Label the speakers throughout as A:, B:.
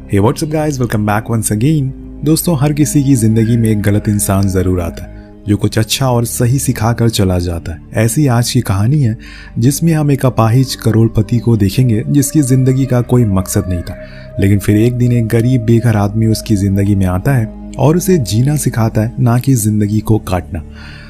A: हे what's up guys, welcome back once again. दोस्तों, हर किसी की जिंदगी में एक गलत इंसान जरूर आता है जो कुछ अच्छा और सही सिखा कर चला जाता है। ऐसी आज की कहानी है जिसमें हम एक अपाहिज करोड़पति को देखेंगे जिसकी जिंदगी का कोई मकसद नहीं था, लेकिन फिर एक दिन एक गरीब बेघर आदमी उसकी जिंदगी में आता है और उसे जीना सिखाता है, ना कि जिंदगी को काटना।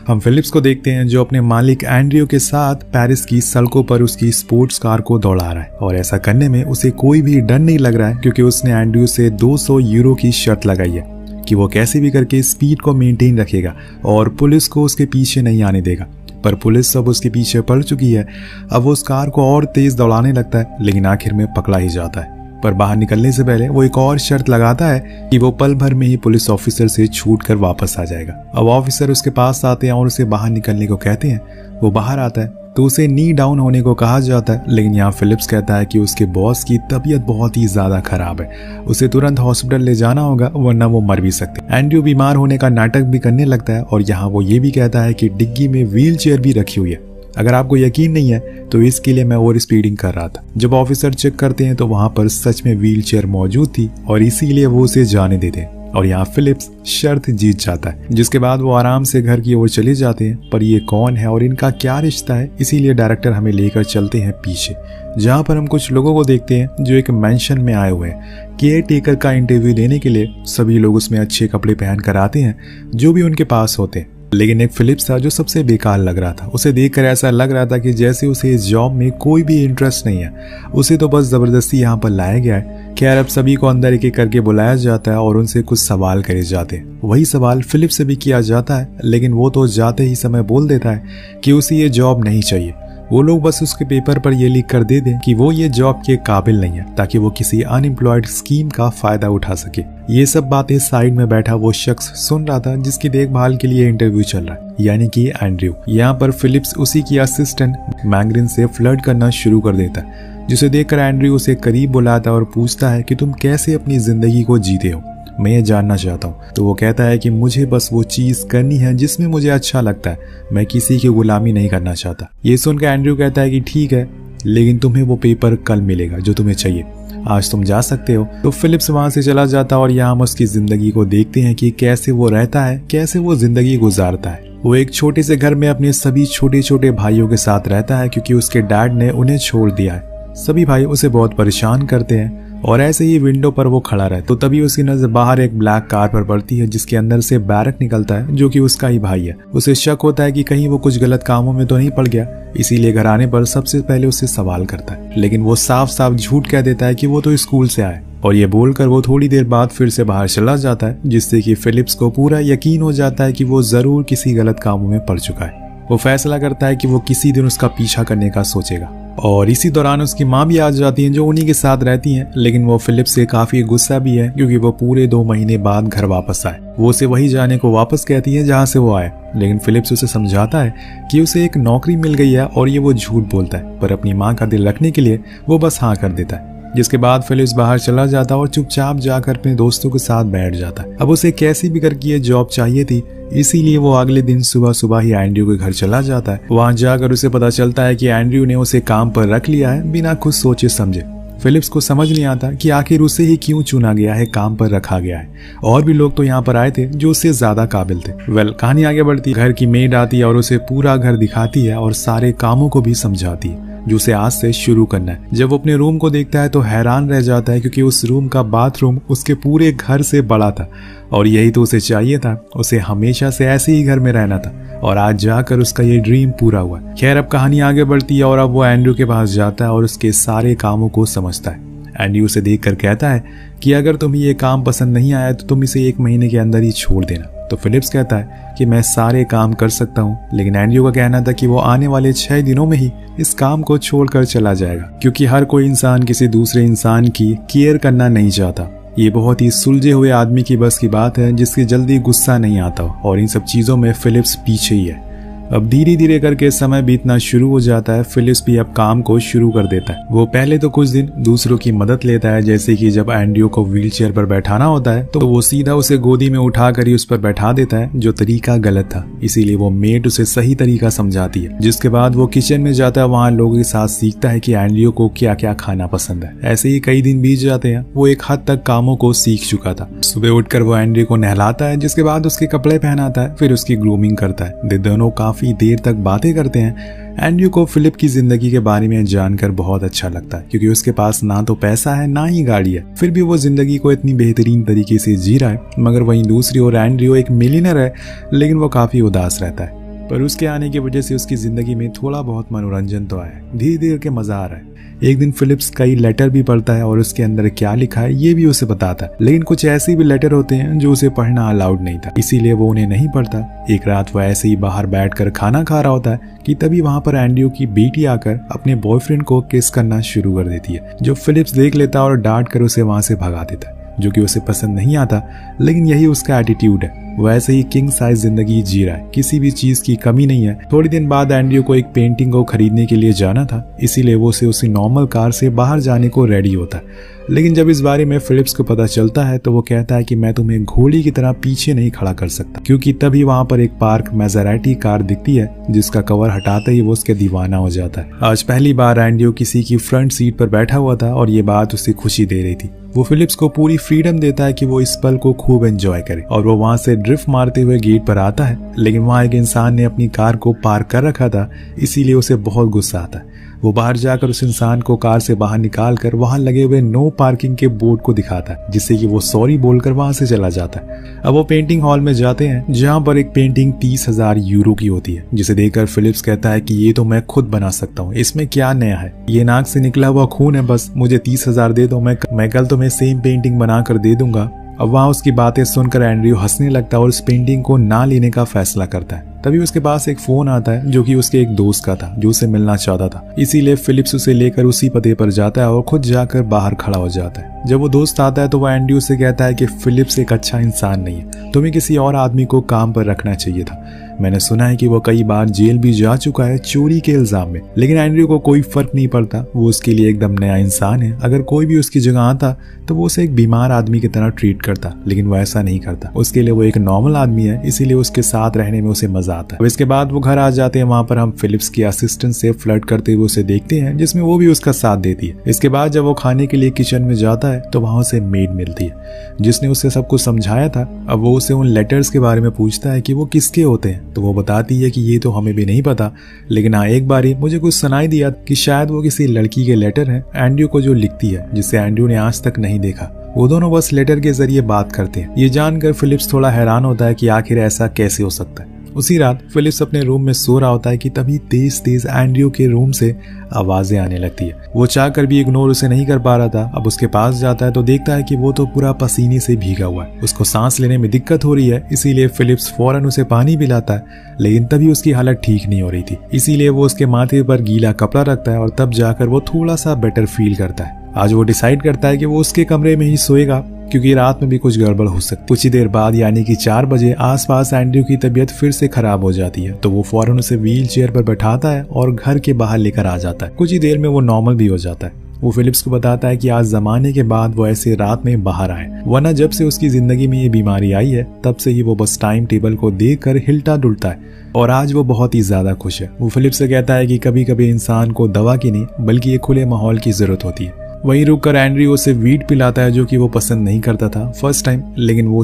A: हम फिलिप्स को देखते हैं जो अपने मालिक एंड्रयू के साथ पेरिस की सड़कों पर उसकी स्पोर्ट्स कार को दौड़ा रहा है और ऐसा करने में उसे कोई भी डर नहीं लग रहा है क्योंकि उसने एंड्रयू से 200 यूरो की शर्त लगाई है कि वो कैसे भी करके स्पीड को मेंटेन रखेगा और पुलिस को उसके पीछे नहीं आने देगा। पर पुलिस अब उसके पीछे पड़ चुकी है। अब वो उस कार को और तेज दौड़ाने लगता है, लेकिन आखिर में पकड़ा ही जाता है। पर बाहर निकलने से पहले वो एक और शर्त लगाता है कि वो पल भर में ही पुलिस ऑफिसर से छूट कर वापस आ जाएगा। अब ऑफिसर उसके पास आते हैं और उसे बाहर निकलने को कहते हैं। वो बाहर आता है तो उसे नी डाउन होने को कहा जाता है, लेकिन यहाँ फिलिप्स कहता है कि उसके बॉस की तबीयत बहुत ही ज्यादा खराब है, उसे तुरंत हॉस्पिटल ले जाना होगा वरना वो मर भी सकते। एंड्रयू बीमार होने का नाटक भी करने लगता है और यहाँ वो ये भी कहता है कि डिग्गी में व्हील चेयर भी रखी हुई है। अगर आपको यकीन नहीं है तो इसके लिए मैं ओवर स्पीडिंग कर रहा था। जब ऑफिसर चेक करते हैं तो वहां पर सच में व्हील चेयर मौजूद थी और इसीलिए वो उसे जाने देते हैं और यहाँ फिलिप्स शर्त जीत जाता है, जिसके बाद वो आराम से घर की ओर चले जाते हैं। पर ये कौन है और इनका क्या रिश्ता है, इसीलिए डायरेक्टर हमें लेकर चलते हैं पीछे, जहाँ पर हम कुछ लोगों को देखते हैं जो एक मेंशन में आए हुए हैं केयर टेकर का इंटरव्यू देने के लिए। सभी लोग उसमें अच्छे कपड़े पहन कर आते हैं जो भी उनके पास होते हैं, लेकिन एक फिलिप्स था जो सबसे बेकार लग रहा था। उसे देखकर ऐसा लग रहा था कि जैसे उसे इस जॉब में कोई भी इंटरेस्ट नहीं है, उसे तो बस जबरदस्ती यहाँ पर लाया गया है। खैर, अब सभी को अंदर एक एक करके बुलाया जाता है और उनसे कुछ सवाल करे जाते हैं। वही सवाल फिलिप्स से भी किया जाता है, लेकिन वो तो जाते ही समय बोल देता है कि उसे ये जॉब नहीं चाहिए। वो लोग बस उसके पेपर पर ये लिख कर दे दें कि वो ये जॉब के काबिल नहीं है ताकि वो किसी अनएम्प्लॉयड स्कीम का फायदा उठा सके। ये सब बातें साइड में बैठा वो शख्स सुन रहा था जिसकी देखभाल के लिए इंटरव्यू चल रहा है, यानी कि एंड्रयू। यहाँ पर फिलिप्स उसी की असिस्टेंट मैग्रिन से फ्लर्ट करना शुरू कर देता है, जिसे देखकर एंड्रयू उसे करीब बुलाता है और पूछता है कि तुम कैसे अपनी जिंदगी को जीते हो, मैं ये जानना चाहता हूँ। तो वो कहता है कि मुझे बस वो चीज करनी है जिसमें मुझे अच्छा लगता है, मैं किसी की गुलामी नहीं करना चाहता। ये सुनकर एंड्रयू कहता है कि ठीक है, लेकिन तुम्हें वो पेपर कल मिलेगा जो तुम्हें चाहिए, आज तुम जा सकते हो। तो फिलिप्स वहां से चला जाता है और यहाँ हम उसकी जिंदगी को देखते हैं कि कैसे वो रहता है, कैसे वो जिंदगी गुजारता है। वो एक छोटे से घर में अपने सभी छोटे छोटे भाइयों के साथ रहता है क्योंकि उसके डैड ने उन्हें छोड़ दिया है। सभी भाई उसे बहुत परेशान करते हैं और ऐसे ही विंडो पर वो खड़ा रहता तो तभी उसकी नजर बाहर एक ब्लैक कार पर पड़ती है जिसके अंदर से बैरक निकलता है जो कि उसका ही भाई है। उसे शक होता है कि कहीं वो कुछ गलत कामों में तो नहीं पड़ गया, इसीलिए घर आने पर सबसे पहले उससे सवाल करता है, लेकिन वो साफ साफ झूठ कह देता है कि वो तो स्कूल से आए। और ये बोलकर वो थोड़ी देर बाद फिर से बाहर चला जाता है, जिससे कि फिलिप्स को पूरा यकीन हो जाता है कि वो जरूर किसी गलत कामों में पड़ चुका है। वो फैसला करता है कि वो किसी दिन उसका पीछा करने का सोचेगा और इसी दौरान उसकी माँ भी आ जाती है जो उन्हीं के साथ रहती हैं, लेकिन वो फिलिप्स से काफी गुस्सा भी है क्योंकि वो पूरे 2 महीने बाद घर वापस आए। वो उसे वही जाने को वापस कहती है जहाँ से वो आए, लेकिन फिलिप्स उसे समझाता है कि उसे एक नौकरी मिल गई है और ये वो झूठ बोलता है, पर अपनी माँ का दिल रखने के लिए वो बस हाँ कर देता है। जिसके बाद फिलिप्स बाहर चला जाता और चुपचाप जाकर अपने दोस्तों के साथ बैठ जाता है। अब उसे कैसी भी करके ये जॉब चाहिए थी, इसीलिए वो अगले दिन सुबह सुबह ही एंड्रयू के घर चला जाता है। वहां जाकर उसे पता चलता है कि एंड्रयू ने उसे काम पर रख लिया है बिना कुछ सोचे समझे। फिलिप्स को समझ नहीं आता कि आखिर उसे ही क्यों चुना गया है, काम पर रखा गया है। और भी लोग तो यहाँ पर आए थे जो उससे ज्यादा काबिल थे। कहानी आगे बढ़ती, घर की मेड आती है और उसे पूरा घर दिखाती है और सारे कामों को भी समझाती है जो उसे आज से शुरू करना है। जब वो अपने रूम को देखता है तो हैरान रह जाता है क्योंकि उस रूम का बाथरूम उसके पूरे घर से बड़ा था और यही तो उसे चाहिए था। उसे हमेशा से ऐसे ही घर में रहना था और आज जाकर उसका ये ड्रीम पूरा हुआ। खैर, अब कहानी आगे बढ़ती है और अब वो एंड्रयू के पास जाता है और उसके सारे कामों को समझता है। एंड्रयू उसे देखकर कहता है कि अगर तुम्हें ये काम पसंद नहीं आया तो तुम इसे 1 महीने के अंदर ही छोड़ देना। तो फिलिप्स कहता है कि मैं सारे काम कर सकता हूँ, लेकिन एंड्रयू का कहना था कि वो आने वाले 6 दिनों में ही इस काम को छोड़कर चला जाएगा क्योंकि हर कोई इंसान किसी दूसरे इंसान की केयर करना नहीं चाहता। ये बहुत ही सुलझे हुए आदमी की बस की बात है जिसकी जल्दी गुस्सा नहीं आता और इन सब चीजों में फिलिप्स पीछे ही है। अब धीरे धीरे करके समय बीतना शुरू हो जाता है। फिलिप्स भी अब काम को शुरू कर देता है। वो पहले तो कुछ दिन दूसरों की मदद लेता है, जैसे कि जब एंड्रयू को व्हील चेयर पर बैठाना होता है तो वो सीधा उसे गोदी में उठाकर ही उस पर बैठा देता है, जो तरीका गलत था। इसीलिए वो मेड उसे सही तरीका समझाती है। जिसके बाद वो किचन में जाता है, वहाँ लोगों के साथ सीखता है कि एंड्रयू को क्या क्या खाना पसंद है। ऐसे ही कई दिन बीत जाते हैं। वो एक हद तक कामों को सीख चुका था। सुबह उठकर वो एंड्रयू को नहलाता है, जिसके बाद उसके कपड़े पहनाता है, फिर उसकी ग्रूमिंग करता है। वे दोनों काफी देर तक बातें करते हैं। एंड्रयू को फिलिप की जिंदगी के बारे में जानकर बहुत अच्छा लगता है, क्योंकि उसके पास ना तो पैसा है ना ही गाड़ी है, फिर भी वो जिंदगी को इतनी बेहतरीन तरीके से जी रहा है। मगर वहीं दूसरी ओर एंड्रयू एक मिलियनर है, लेकिन वो काफी उदास रहता है। पर उसके आने की वजह से उसकी जिंदगी में थोड़ा बहुत मनोरंजन तो आया है। धीरे धीरे के मजा आ रहा है। एक दिन फिलिप्स कई लेटर भी पढ़ता है और उसके अंदर क्या लिखा है ये भी उसे बताता है। लेकिन कुछ ऐसे भी लेटर होते हैं जो उसे पढ़ना अलाउड नहीं था, इसीलिए वो उन्हें नहीं पढ़ता। एक रात वो ऐसे ही बाहर बैठकर खाना खा रहा होता है कि तभी वहां पर एंड्रयू की बेटी आकर अपने बॉयफ्रेंड को किस करना शुरू कर देती है, जो फिलिप्स देख लेता है और डांट कर उसे वहां से भगा देता है, जो कि उसे पसंद नहीं आता। लेकिन यही उसका एटीट्यूड है। वो ऐसे ही किंग साइज जिंदगी जी रहा है, किसी भी चीज की कमी नहीं है। थोड़ी दिन बाद एंड्रयू को एक पेंटिंग को खरीदने के लिए जाना था, इसीलिए वो उसी नॉर्मल कार से बाहर जाने को रेडी होता है। लेकिन जब इस बारे में फिलिप्स को पता चलता है तो वो कहता है कि मैं तुम्हें घोड़ी की तरह पीछे नहीं खड़ा कर सकता, क्योंकि तभी वहां पर एक पार्क मैसेराटी कार दिखती है, जिसका कवर हटाते ही वो उसके दीवाना हो जाता है। आज पहली बार एंड्रयू किसी की फ्रंट सीट पर बैठा हुआ था और ये बात उसे खुशी दे रही थी। वो फिलिप्स को पूरी फ्रीडम देता है कि वो इस पल को खूब एंजॉय करे, और वो वहां से ड्रिफ्ट मारते हुए गेट पर आता है। लेकिन वहां एक इंसान ने अपनी कार को पार्क कर रखा था, इसीलिए उसे बहुत गुस्सा आता है। वो बाहर जाकर उस इंसान को कार से बाहर निकाल कर वहां लगे हुए नो पार्किंग के बोर्ड को दिखाता है, जिससे कि वो सॉरी बोलकर वहां से चला जाता है। अब वो पेंटिंग हॉल में जाते हैं, जहां पर एक पेंटिंग 30,000 यूरो की होती है, जिसे देखकर फिलिप्स कहता है कि ये तो मैं खुद बना सकता हूँ, इसमें क्या नया है, ये नाक से निकला हुआ खून है, बस मुझे 30,000 दे दो, मैं कल तुम्हें सेम पेंटिंग बना कर दे दूंगा। अब वहां उसकी बातें सुनकर एंड्रयू हंसने लगता है और उस पेंटिंग को ना लेने का फैसला करता है। तभी उसके पास एक फोन आता है, जो कि उसके एक दोस्त का था, जो उसे मिलना चाहता था। इसीलिए फिलिप्स उसे लेकर उसी पते पर जाता है और खुद जाकर बाहर खड़ा हो जाता है। जब वो दोस्त आता है तो वह एंड्रयू से कहता है कि फिलिप्स एक अच्छा इंसान नहीं है, तुम्हें किसी और आदमी को काम पर रखना चाहिए था। मैंने सुना है कि वो कई बार जेल भी जा चुका है चोरी के इल्जाम में। लेकिन एंड्रयू को कोई फर्क नहीं पड़ता, वो उसके लिए एकदम नया इंसान है। अगर कोई भी उसकी जगह आता तो वो उसे एक बीमार आदमी की तरह ट्रीट करता, लेकिन वो ऐसा नहीं करता। उसके लिए वो एक नॉर्मल आदमी है, इसीलिए उसके साथ रहने में उसे मजा आता है। इसके बाद वो घर आ जाते हैं। वहां पर हम फिलिप्स के असिस्टेंट से फ्लर्ट करते हुए उसे देखते हैं, जिसमें वो भी उसका साथ देती है। इसके बाद जब वो खाने के लिए किचन में जाता है तो वहां उसे मेड मिलती है, जिसने उसे सब कुछ समझाया था। अब वो उसे उन लेटर्स के बारे में पूछता है कि वो किसके होते हैं, तो वो बताती है कि ये तो हमें भी नहीं पता, लेकिन हाँ एक बारी मुझे कुछ सुनाई दिया कि शायद वो किसी लड़की के लेटर हैं एंड्रयू को जो लिखती है, जिसे एंड्रयू ने आज तक नहीं देखा। वो दोनों बस लेटर के जरिए बात करते हैं। ये जानकर फिलिप्स थोड़ा हैरान होता है कि आखिर ऐसा कैसे हो सकता है। उसी रात फिलिप्स अपने रूम में सो रहा होता है कि तभी तेज तेज एंड्रयू के रूम से आवाजें आने लगती है। वो चाहकर भी इग्नोर उसे नहीं कर पा रहा था। अब उसके पास जाता है तो देखता है कि वो तो पूरा पसीने से भीगा हुआ है, उसको सांस लेने में दिक्कत हो रही है। इसीलिए फिलिप्स फौरन उसे पानी पिलाता है, लेकिन तभी उसकी हालत ठीक नहीं हो रही थी। इसीलिए वो उसके माथे पर गीला कपड़ा रखता है और तब जाकर वो थोड़ा सा बेटर फील करता है। आज वो डिसाइड करता है कि वो उसके कमरे में ही सोएगा, क्योंकि रात में भी कुछ गड़बड़ हो सकती। कुछ ही देर बाद यानी कि 4 बजे आसपास एंड्रयू की तबीयत फिर से खराब हो जाती है, तो वो फौरन उसे व्हील चेयर पर बैठाता है और घर के बाहर लेकर आ जाता है। कुछ ही देर में वो नॉर्मल भी हो जाता है। वो फिलिप्स को बताता है कि आज जमाने के बाद वो ऐसे रात में बाहर आए, वरना जब से उसकी जिंदगी में ये बीमारी आई है तब से ही वो बस टाइम टेबल को देखकर हिलता डुलता है, और आज वो बहुत ही ज्यादा खुश है। वो फिलिप्स से कहता है कि कभी कभी इंसान को दवा की नहीं बल्कि एक खुले माहौल की जरूरत होती है। वहीं रुककर एंड्रयू उसे वीट पिलाता है, जो कि वो पसंद नहीं करता था फर्स्ट टाइम, लेकिन वो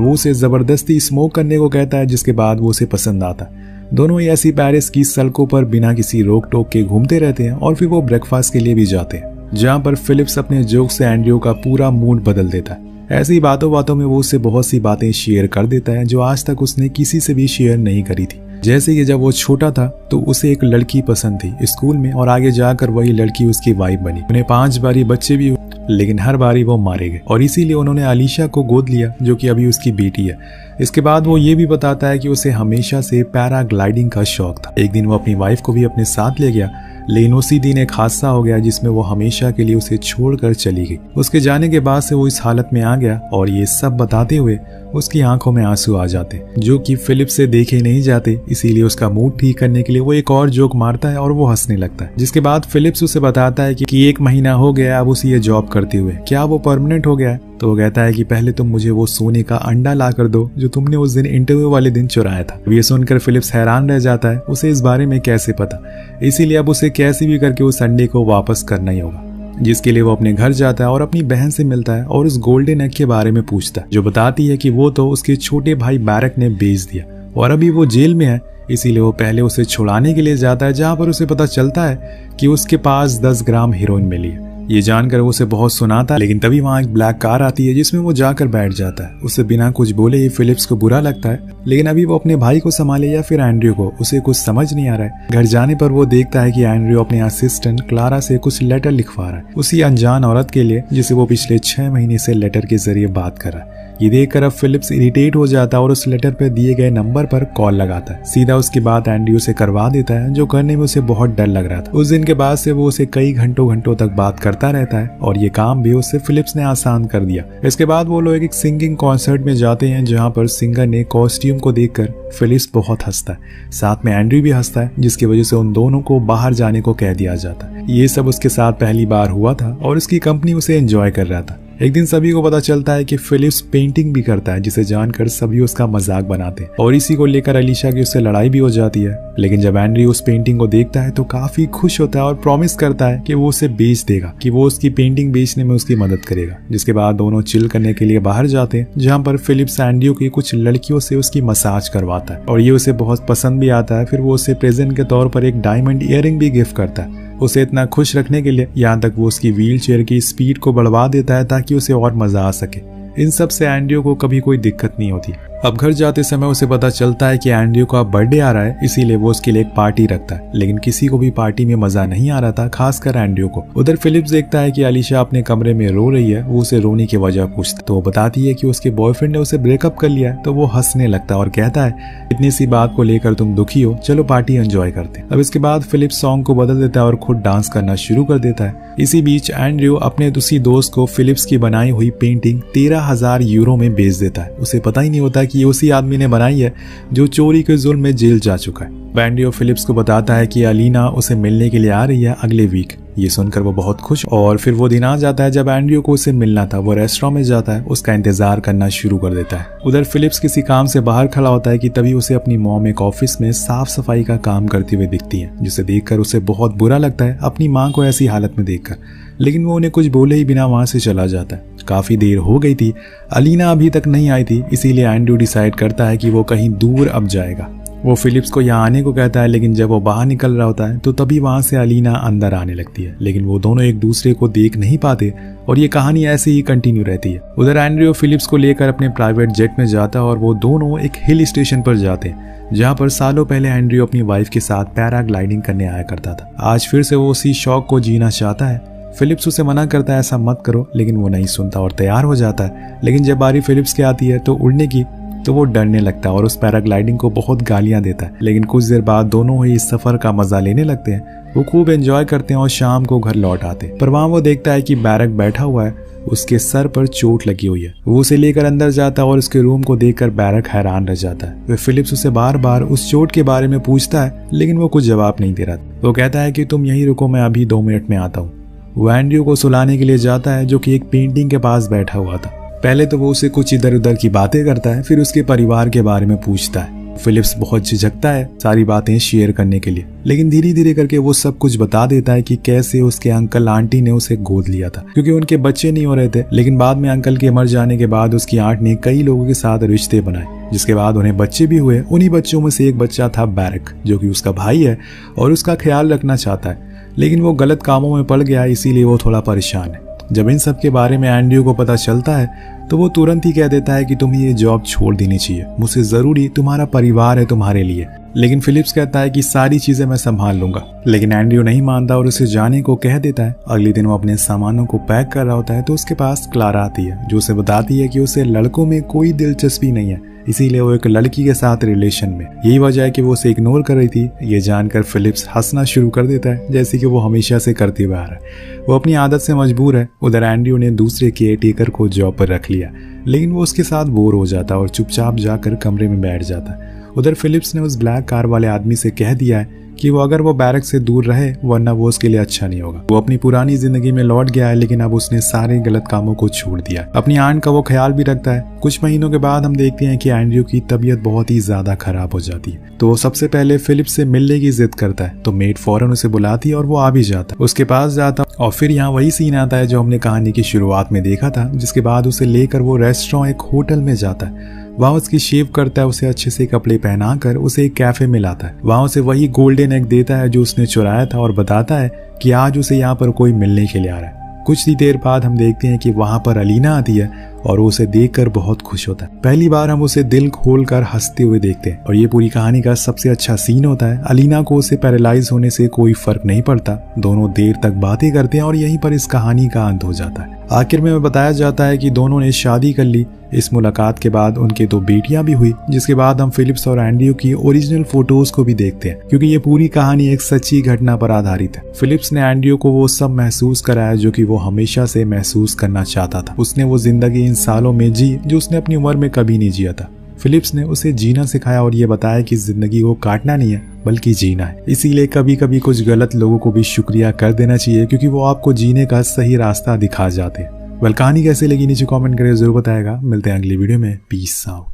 A: उसे जबरदस्ती स्मोक करने को कहता है, जिसके बाद वो उसे पसंद आता है। दोनों ही ऐसी पेरिस की सड़कों पर बिना किसी रोक टोक के घूमते रहते हैं और फिर वो ब्रेकफास्ट के लिए भी जाते हैं, जहां पर फिलिप्स अपने जोक से एंड्रयू का पूरा मूड बदल देता है। ऐसी बातों बातों में वो उससे बहुत सी बातें शेयर कर देता है जो आज तक उसने किसी से भी शेयर नहीं करी थी। जैसे कि जब वो छोटा था तो उसे एक लड़की पसंद थी स्कूल में, और आगे जाकर वही लड़की उसकी वाइफ बनी। उन्हें 5 बारी बच्चे भी हुए, लेकिन हर बारी वो मारे गए, और इसीलिए उन्होंने अलीशा को गोद लिया, जो कि अभी उसकी बेटी है। इसके बाद वो ये भी बताता है कि उसे हमेशा से पैराग्लाइडिंग का शौक था। एक दिन वो अपनी वाइफ को भी अपने साथ ले गया, लेकिन उसी दिन एक हादसा हो गया जिसमें वो हमेशा के लिए उसे छोड़कर चली गई। उसके जाने के बाद से वो इस हालत में आ गया और ये सब बताते हुए उसकी आंखों में आंसू आ जाते जो कि फिलिप से देखे नहीं जाते। इसीलिए उसका मूड ठीक करने के लिए वो एक और जोक मारता है और वो हंसने लगता है। जिसके बाद फिलिप्स उसे बताता है कि 1 महीना हो गया अब उसे ये जॉब करते हुए, क्या वो परमानेंट हो गया है? तो वो कहता है कि पहले तुम मुझे वो सोने का अंडा ला कर दो जो तुमने उस दिन इंटरव्यू वाले दिन चुराया था। ये सुनकर फिलिप्स हैरान रह जाता है, उसे इस बारे में कैसे पता। इसीलिए अब उसे कैसे भी करके उस अंडे को वापस करना ही होगा, जिसके लिए वो अपने घर जाता है और अपनी बहन से मिलता है और उस गोल्डन एग के बारे में पूछता है, जो बताती है कि वो तो उसके छोटे भाई बैरक ने बेच दिया और अभी वो जेल में है। इसीलिए वो पहले उसे छुड़ाने के लिए जाता है, जहां पर उसे पता चलता है कि उसके पास 10 ग्राम हीरोइन मिली है। ये जानकर वो उसे बहुत सुनाता है, लेकिन तभी वहाँ एक ब्लैक कार आती है जिसमें वो जाकर बैठ जाता है। उसे बिना कुछ बोले ही फिलिप्स को बुरा लगता है, लेकिन अभी वो अपने भाई को संभाले या फिर एंड्रयू को, उसे कुछ समझ नहीं आ रहा है। घर जाने पर वो देखता है कि एंड्रयू अपने असिस्टेंट क्लारा से कुछ लेटर लिखवा रहा है, उसी अनजान औरत के लिए जिसे वो पिछले 6 महीने से लेटर के जरिए बात कर रहा है। ये देखकर अब फिलिप्स इरिटेट हो जाता है और उस लेटर पर दिए गए नंबर पर कॉल लगाता है। सीधा उसकी बात एंड्रयू से करवा देता है, जो करने में उसे बहुत डर लग रहा था। उस दिन के बाद से वो उसे कई घंटों तक बात करता रहता है और ये काम भी उससे फिलिप्स ने आसान कर दिया। इसके बाद वो लोग एक सिंगिंग कॉन्सर्ट में जाते हैं, जहाँ पर सिंगर ने कॉस्ट्यूम को देखकर फिलिप्स बहुत हंसता है, साथ में एंड्रयू भी हंसता है, जिसकी वजह से उन दोनों को बाहर जाने को कह दिया जाता है। ये सब उसके साथ पहली बार हुआ था और उसकी कंपनी उसे एंजॉय कर रहा था। एक दिन सभी को पता चलता है कि फिलिप्स पेंटिंग भी करता है, जिसे जानकर सभी उसका मजाक बनाते हैं और इसी को लेकर अलीशा की उससे लड़ाई भी हो जाती है। लेकिन जब एंड्रयू उस पेंटिंग को देखता है तो काफी खुश होता है और प्रॉमिस करता है कि वो उसे बेच देगा, कि वो उसकी पेंटिंग बेचने में उसकी मदद करेगा। जिसके बाद दोनों चिल करने के लिए बाहर जाते हैं, जहाँ पर फिलिप्स एंड्रयू की कुछ लड़कियों से उसकी मसाज करवाता है और ये उसे बहुत पसंद भी आता है। फिर वो उसे प्रेजेंट के तौर पर एक डायमंड ईयररिंग भी गिफ्ट करता है, उसे इतना खुश रखने के लिए। यहाँ तक वो उसकी व्हील चेयर की स्पीड को बढ़वा देता है ताकि उसे और मजा आ सके। इन सब से एंड्रयू को कभी कोई दिक्कत नहीं होती। अब घर जाते समय उसे पता चलता है कि एंड्रयू का बर्थडे आ रहा है, इसीलिए वो उसके लिए एक पार्टी रखता है। लेकिन किसी को भी पार्टी में मजा नहीं आ रहा था, खासकर एंड्रयू को। उधर फिलिप्स देखता है कि अलीशा अपने कमरे में रो रही है। वो उसे रोने की वजह पूछता है तो वो बताती है कि उसके बॉयफ्रेंड ने उसे ब्रेकअप कर लिया है। तो वो हंसने लगता है और कहता है, इतनी सी बात को लेकर तुम दुखी हो, चलो पार्टी एंजॉय करते हैं। अब इसके बाद फिलिप्स सॉन्ग को बदल देता है और खुद डांस करना शुरू कर देता है। इसी बीच एंड्रयू अपने दूसरी दोस्त को फिलिप्स की बनाई हुई पेंटिंग 13,000 यूरो में बेच देता है। उसे पता ही नहीं होता कि ये उसी आदमी ने बनाई है जो चोरी के जुल्म में जेल जा चुका है। एंड्रयू फिलिप्स को बताता है कि अलीना उसे मिलने के लिए आ रही है अगले वीक। ये सुनकर वो बहुत खुश और फिर वो दिन आ जाता है जब एंड्रयू को उसे मिलना था। वो रेस्टोरेंट में जाता है, उसका इंतजार करना शुरू कर देता है। उधर फिलिप्स किसी काम से बाहर खड़ा होता है कि तभी उसे अपनी मॉम एक ऑफिस में साफ सफाई का काम करती हुई दिखती है, जिसे देखकर उसे बहुत बुरा लगता है अपनी माँ को ऐसी हालत में देखकर। लेकिन वो उन्हें कुछ बोले ही बिना वहां से चला जाता है। काफी देर हो गई थी, अलीना अभी तक नहीं आई थी, इसीलिए एंड्रयू डिसाइड करता है कि वो कहीं दूर अब जाएगा। वो फिलिप्स को यहाँ आने को कहता है, लेकिन जब वो बाहर निकल रहा होता है तो तभी वहां से अलीना अंदर आने लगती है। लेकिन वो दोनों एक दूसरे को देख नहीं पाते और ये कहानी ऐसे ही कंटिन्यू रहती है। उधर एंड्रयू फिलिप्स को लेकर अपने प्राइवेट जेट में जाता है और वो दोनों एक हिल स्टेशन पर जाते हैं, जहाँ पर सालों पहले एंड्रयू अपनी वाइफ के साथ पैराग्लाइडिंग करने आया करता था। आज फिर से वो उसी शौक को जीना चाहता है। फिलिप्स उसे मना करता है ऐसा मत करो, लेकिन वो नहीं सुनता और तैयार हो जाता है। लेकिन जब बारी फिलिप्स की आती है तो उड़ने की, तो वो डरने लगता है और उस पैराग्लाइडिंग को बहुत गालियां देता है। लेकिन कुछ देर बाद दोनों ही इस सफर का मजा लेने लगते हैं। वो खूब एंजॉय करते हैं और शाम को घर लौट आते हैं। पर वहां वो देखता है कि बैरक बैठा हुआ है, उसके सर पर चोट लगी हुई है। वो उसे लेकर अंदर जाता है और उसके रूम को देखकर बैरक हैरान रह जाता है। वह फिलिप्स उसे बार बार उस चोट के बारे में पूछता है, लेकिन वो कुछ जवाब नहीं दे रहा। वो कहता है कि तुम यहीं रुको, मैं अभी 2 मिनट में आता हूँ। वो एंड्रयू को सुलाने के लिए जाता है, जो कि एक पेंटिंग के पास बैठा हुआ था। पहले तो वो उसे कुछ इधर उधर की बातें करता है, फिर उसके परिवार के बारे में पूछता है। फिलिप्स बहुत झिझकता है सारी बातें शेयर करने के लिए, लेकिन धीरे धीरे करके वो सब कुछ बता देता है कि कैसे उसके अंकल आंटी ने उसे गोद लिया था क्योंकि उनके बच्चे नहीं हो रहे थे। लेकिन बाद में अंकल के मर जाने के बाद उसकी आंट ने कई लोगों के साथ रिश्ते बनाए, जिसके बाद उन्हें बच्चे भी हुए। उन्हीं बच्चों में से एक बच्चा था बैरक, जो कि उसका भाई है और उसका ख्याल रखना चाहता है, लेकिन वो गलत कामों में पड़ गया, इसीलिए वो थोड़ा परेशान है। जब इन सब के बारे में एंड्रयू को पता चलता है तो वो तुरंत ही कह देता है कि तुम्हें ये जॉब छोड़ देनी चाहिए, मुझसे जरूरी तुम्हारा परिवार है तुम्हारे लिए। लेकिन फिलिप्स कहता है कि सारी चीजें मैं संभाल लूंगा। लेकिन एंड्रयू नहीं मानता और उसे जाने को कह देता है। अगले दिन वो अपने सामानों को पैक कर रहा होता है तो उसके पास क्लारा आती है, जो उसे बताती है कि उसे लड़कों में कोई दिलचस्पी नहीं है, इसीलिए वो एक लड़की के साथ रिलेशन में। यही वजह है कि वो उसे इग्नोर कर रही थी। ये जानकर फिलिप्स हंसना शुरू कर देता है, जैसे कि वो हमेशा से करते हुए आ रहा है। वो अपनी आदत से मजबूर है। उधर एंड्रयू ने दूसरे केयरटेकर को जॉब पर रख लिया, लेकिन वो उसके साथ बोर हो जाता और चुपचाप जाकर कमरे में बैठ जाता है। उधर फिलिप्स ने उस ब्लैक कार वाले आदमी से कह दिया है कि वो अगर वो बैरक से दूर रहे, वरना वो उसके लिए अच्छा नहीं होगा। वो अपनी पुरानी जिंदगी में लौट गया है, लेकिन अब उसने सारे गलत कामों को छोड़ दिया। अपनी आंट का वो ख्याल भी रखता है। कुछ महीनों के बाद हम देखते हैं कि एंड्रयू की तबीयत बहुत ही ज्यादा खराब हो जाती है, तो वो सबसे पहले फिलिप्स से मिलने की जिद करता है। तो मेड फौरन उसे बुलाती है और वो आ भी जाता है, उसके पास जाता। और फिर यहाँ वही सीन आता है जो हमने कहानी की शुरुआत में देखा था, जिसके बाद उसे लेकर वो रेस्टोरेंट एक होटल में जाता है। वहाँ उसकी शेव करता है, उसे अच्छे से कपड़े पहनाकर उसे एक कैफे में लाता है। वहाँ उसे वही गोल्डन एग देता है जो उसने चुराया था और बताता है कि आज उसे यहाँ पर कोई मिलने के लिए आ रहा है। कुछ ही देर बाद हम देखते हैं कि वहाँ पर अलीना आती है और वो उसे देखकर बहुत खुश होता है। पहली बार हम उसे दिल खोलकर हंसते हुए देखते हैं और ये पूरी कहानी का सबसे अच्छा सीन होता है। अलीना को उसे पैरालाइज होने से कोई फर्क नहीं पड़ता। दोनों देर तक बातें करते हैं और यहीं पर इस कहानी का अंत हो जाता है। आखिर में बताया जाता है कि दोनों ने शादी कर ली। इस मुलाकात के बाद उनके 2 बेटियां भी हुई, जिसके बाद हम फिलिप्स और एंड्रयू की ओरिजिनल फोटोज को भी देखते हैं, क्योंकि ये पूरी कहानी एक सच्ची घटना पर आधारित है। फिलिप्स ने एंड्रयू को वो सब महसूस कराया जो कि वो हमेशा से महसूस करना चाहता था। उसने वो जिंदगी इन सालों में जी जो उसने अपनी उम्र में कभी नहीं जिया था। फिलिप्स ने उसे जीना सिखाया और ये बताया कि जिंदगी को काटना नहीं है बल्कि जीना है। इसीलिए कभी कभी कुछ गलत लोगों को भी शुक्रिया कर देना चाहिए, क्योंकि वो आपको जीने का सही रास्ता दिखा जाते हैं। कहानी कैसे लगी नीचे कमेंट करके जरूर बताएगा। मिलते हैं अगली वीडियो में। Peace out.